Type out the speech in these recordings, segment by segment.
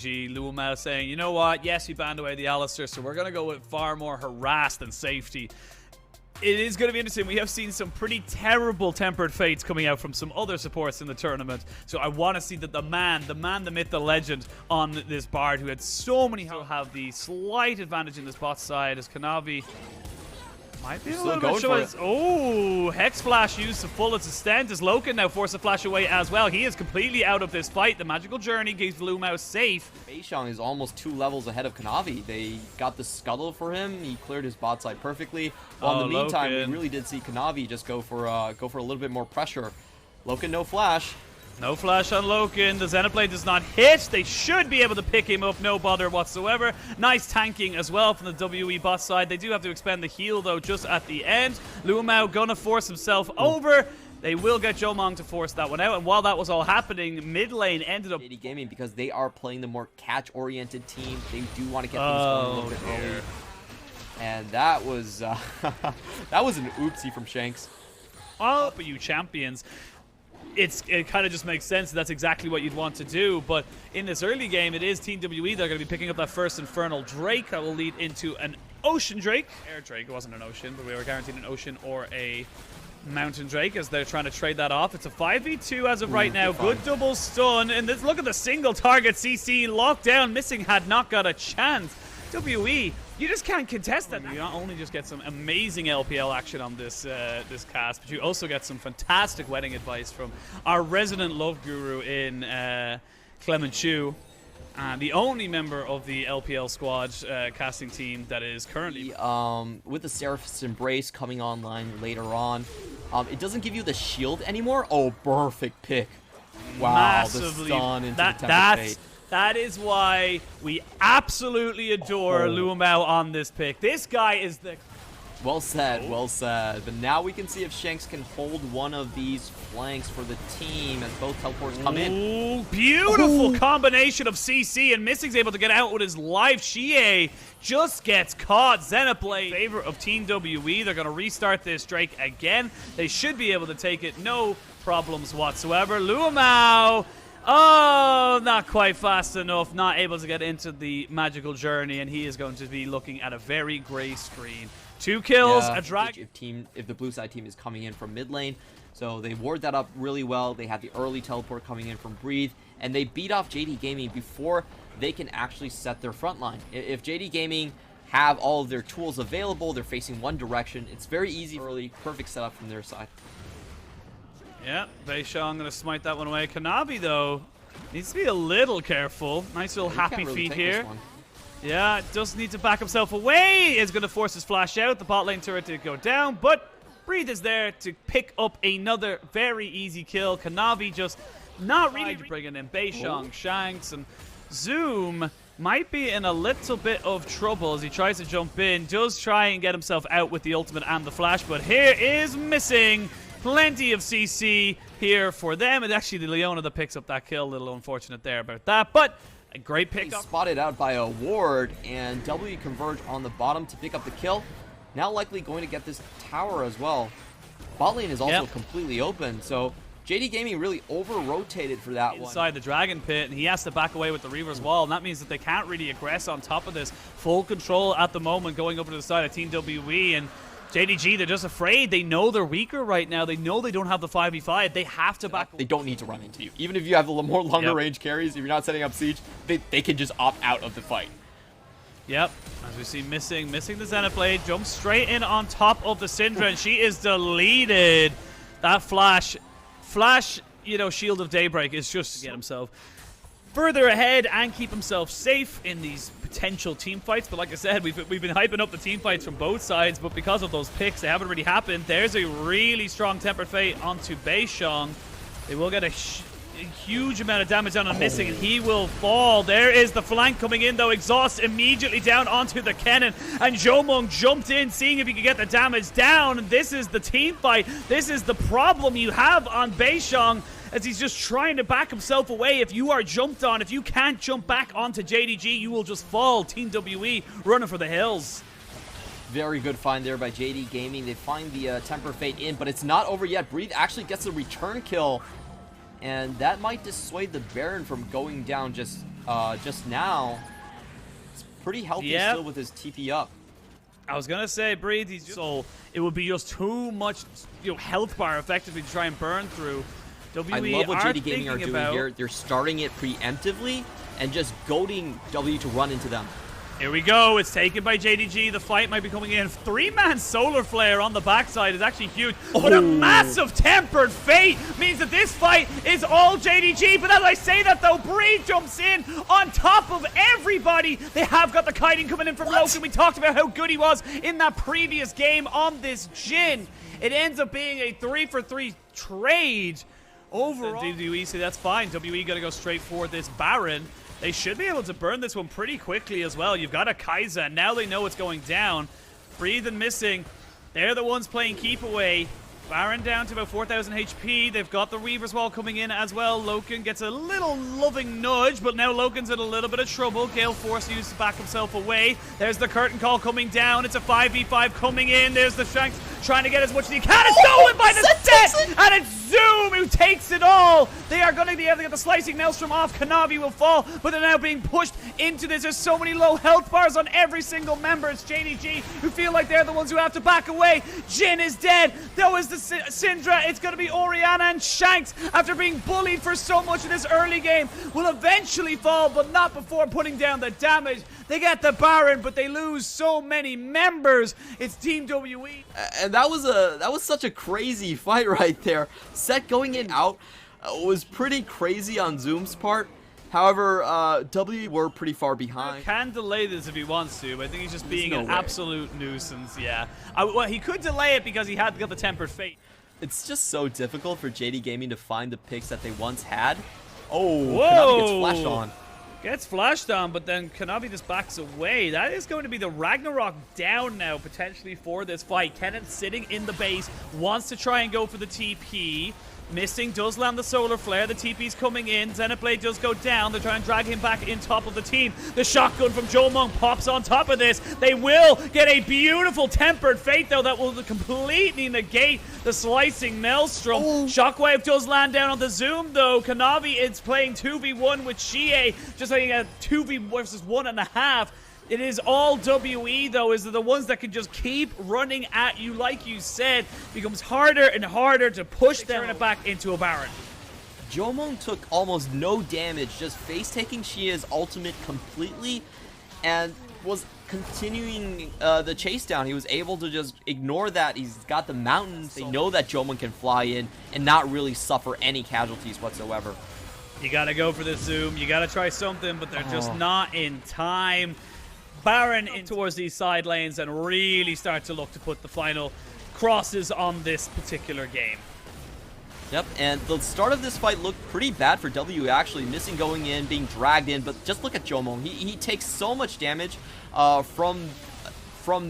JDG. LvMao saying, you know what, yes, we banned away the Alistar, so we're going to go with far more harass than safety. It is going to be interesting. We have seen some pretty terrible tempered fates coming out from some other supports in the tournament. So I want to see that the man, the myth, the legend on this Bard, who had so many, will have the slight advantage in this bot side as Kanavi might be a little bit short. Oh, Hex Flash used to full its extent as LokeN now forced a flash away as well. He is completely out of this fight. The magical journey gives LvMao safe. Beishang is almost 2 levels ahead of Kanavi. They got the scuttle for him. He cleared his bot side perfectly. While in the meantime, we really did see Kanavi just go for a little bit more pressure. LokeN no flash. No flash on LokeN. The Xenoblade does not hit. They should be able to pick him up. No bother whatsoever. Nice tanking as well from the WE bot side. They do have to expend the heal, though, just at the end. LvMao gonna force himself over. They will get Jiumeng to force that one out. And while that was all happening, mid lane ended up... JD Gaming, because they are playing the more catch-oriented team. They do want to get things going a little bit early. And that was, that was an oopsie from Shanks. Oh, but you champions... It kind of just makes sense. That's exactly what you'd want to do. But in this early game, it is Team WE. They're going to be picking up that first Infernal Drake. That will lead into an Ocean Drake. Air Drake. It wasn't an Ocean, but we were guaranteed an Ocean or a Mountain Drake as they're trying to trade that off. It's a 5v2 as of right now. Good double stun. And look at the single target CC lockdown. Missing had not got a chance. WE, you just can't contest that. You not only just get some amazing LPL action on this this cast, but you also get some fantastic wedding advice from our resident love guru in Clement Chu, the only member of the LPL squad casting team that is currently... with the Seraph's Embrace coming online later on, it doesn't give you the shield anymore. Oh, perfect pick. Wow, massively, the stun into the Tempered Fate. That is why we absolutely adore LvMao on this pick. This guy is the... Well said, well said. But now we can see if Shanks can hold one of these flanks for the team as both teleports come in. Beautiful combination of CC, and Missing's able to get out with his life. xiye just gets caught. Xenoblade in favor of Team WE. They're going to restart this Drake again. They should be able to take it. No problems whatsoever. LvMao... Oh, not quite fast enough. Not able to get into the magical journey, and he is going to be looking at a very gray screen. 2 kills, a drag. If the blue side team is coming in from mid lane, so they ward that up really well. They had the early teleport coming in from Breathe, and they beat off JD Gaming before they can actually set their front line. If JD Gaming have all of their tools available, they're facing one direction. It's very easy, early, perfect setup from their side. Yeah, beishang going to smite that one away. Kanavi, though, needs to be a little careful. Nice little happy feet here. Yeah, does need to back himself away. Is going to force his flash out. The bot lane turret to go down, but Breathe is there to pick up another very easy kill. Kanavi just not really bringing in beishang, Shanks, and Zoom might be in a little bit of trouble as he tries to jump in. Does try and get himself out with the ultimate and the flash, but here is Missing. Plenty of CC here for them. It's actually the Leona that picks up that kill. A little unfortunate there about that, but a great pick up. Spotted out by a ward, and W converge on the bottom to pick up the kill. Now likely going to get this tower as well. Bot lane is also completely open, so JD Gaming really over-rotated for that one. Inside the Dragon Pit, and he has to back away with the Reaver's Wall, and that means that they can't really aggress on top of this. Full control at the moment going over to the side of Team WE, and JDG, they're just afraid. They know they're weaker right now. They know they don't have the 5v5. They have to back. They don't need to run into you. Even if you have the more longer range carries, if you're not setting up siege, they can just opt out of the fight. Yep. As we see missing the Xenoblade, jumps straight in on top of the Syndra, and she is deleted. That flash, you know, Shield of Daybreak is just to get himself further ahead and keep himself safe in these potential team fights. But like I said, we've been hyping up the team fights from both sides, but because of those picks, they haven't really happened. There's a really strong Tempered Fate onto beishang. They will get a huge amount of damage down on Missing, and he will fall. There is the flank coming in, though. Exhaust immediately down onto the Kennen, and Jiumeng jumped in, seeing if he could get the damage down. This is the team fight. This is the problem you have on beishang, as he's just trying to back himself away. If you are jumped on, if you can't jump back onto JDG, you will just fall. Team WE running for the hills. Very good find there by JD Gaming. They find the Temper Fate in, but it's not over yet. Breathe actually gets a return kill, and that might dissuade the Baron from going down just just now, it's pretty healthy still with his TP up. I was gonna say, Breathe, so it would be just too much, health bar effectively to try and burn through. I love what JD Gaming are doing here. They're starting it preemptively and just goading W to run into them. Here we go. It's taken by JDG. The fight might be coming in. 3-man solar flare on the backside is actually huge. But a massive tempered fate means that this fight is all JDG. But as I say that, though, Breed jumps in on top of everybody. They have got the kiting coming in from LokeN. We talked about how good he was in that previous game on this Jhin. It ends up being a 3-for-3 trade overall. WWE say that's fine. WE got to go straight for this Baron. They should be able to burn this one pretty quickly as well. You've got a Kaiser. Now they know it's going down. Breathe and Missing. They're the ones playing keep away. Baron down to about 4,000 HP. They've got the Reaver's Wall coming in as well. LokeN gets a little loving nudge, but now LokeN's in a little bit of trouble. Gale Force used to back himself away. There's the curtain call coming down. It's a 5v5 coming in. There's the Shanks trying to get as much as he can. It's stolen by the Sett! And it's Zoom who takes it all. They are going to be able to get the slicing maelstrom off. Kanavi will fall, but they're now being pushed into this. There's so many low health bars on every single member. It's JDG who feel like they're the ones who have to back away. Jhin is dead. Though is the Syndra. It's going to be Orianna and Shanks, after being bullied for so much of this early game, will eventually fall, but not before putting down the damage. They get the Baron, but they lose so many members. It's Team WE. And that was such a crazy fight right there. Sett going in out was pretty crazy on Zoom's part. However, W were pretty far behind. Can delay this if he wants to, but I think he's just being an absolute nuisance. Yeah. Well, he could delay it because he had got the tempered fate. It's just so difficult for JD Gaming to find the picks that they once had. Oh, whoa! Kanavi gets flashed on. Gets flashed on, but then Kanavi just backs away. That is going to be the Ragnarok down now, potentially, for this fight. Kennen sitting in the base, wants to try and go for the TP. Missing does land the solar flare. The TP's coming in. Xenoblade does go down. They're trying to drag him back in top of the team. The shotgun from Jiumeng pops on top of this. They will get a beautiful tempered fate, though, that will completely negate the slicing maelstrom. Shockwave does land down on the Zoom, though. Kanavi is playing 2v1 with xiye, just like a 2v versus 1.5. It is all WE, though, is the ones that can just keep running at you, like you said. Becomes harder and harder to push them it back into a Baron. Jiumeng took almost no damage, just face-taking xiye's ultimate completely, and was continuing the chase down. He was able to just ignore that. He's got the mountains. They know that Jiumeng can fly in and not really suffer any casualties whatsoever. You gotta go for the Zoom. You gotta try something, but they're just not in time. Baron in towards these side lanes and really start to look to put the final crosses on this particular game. Yep, and the start of this fight looked pretty bad for W, actually. Missing going in, being dragged in, but just look at Jiumeng. He takes so much damage from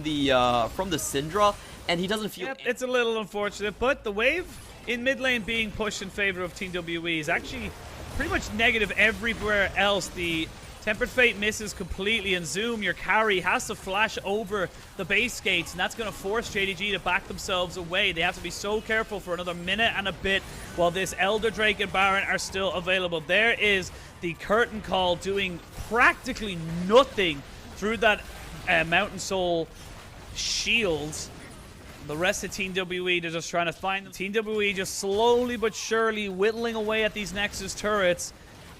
the Syndra, and he doesn't feel... Yep, it's a little unfortunate, but the wave in mid lane being pushed in favor of Team WE is actually pretty much negative everywhere else. The Tempered Fate misses completely, and Zoom, your carry, has to flash over the base gates, and that's going to force JDG to back themselves away. They have to be so careful for another minute and a bit while this Elder Drake and Baron are still available. There is the curtain call doing practically nothing through that Mountain Soul shields. The rest of Team WE, they're just trying to find them. Team WE just slowly but surely whittling away at these Nexus turrets.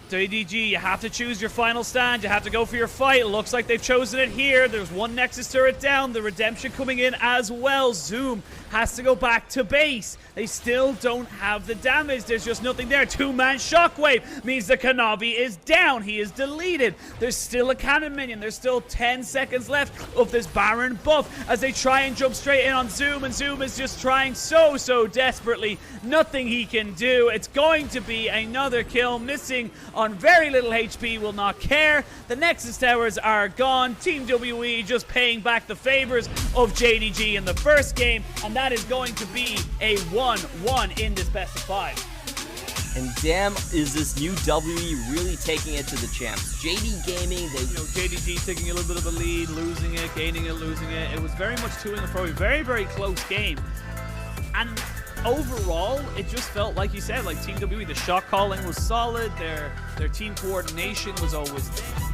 JDG, you have to choose your final stand. You have to go for your fight. It looks like they've chosen it here. There's one Nexus turret down. The Redemption coming in as well. Zoom has to go back to base. They still don't have the damage. There's just nothing there. Two-man Shockwave means the Kanavi is down. He is deleted. There's still a cannon minion. There's still 10 seconds left of this Baron buff as they try and jump straight in on Zoom, and Zoom is just trying so desperately. Nothing he can do. It's going to be another kill. Missing on very little HP, will not care. The Nexus towers are gone. Team WE just paying back the favors of JDG in the first game, and that is going to be a 1-1 in this best of 5. And damn, is this new WE really taking it to the champs? JD Gaming, JDG taking a little bit of a lead, losing it, gaining it, losing it. It was very much to and fro, a very close game. And overall, it just felt like you said, like Team WE, the shot calling was solid, their team coordination was always there.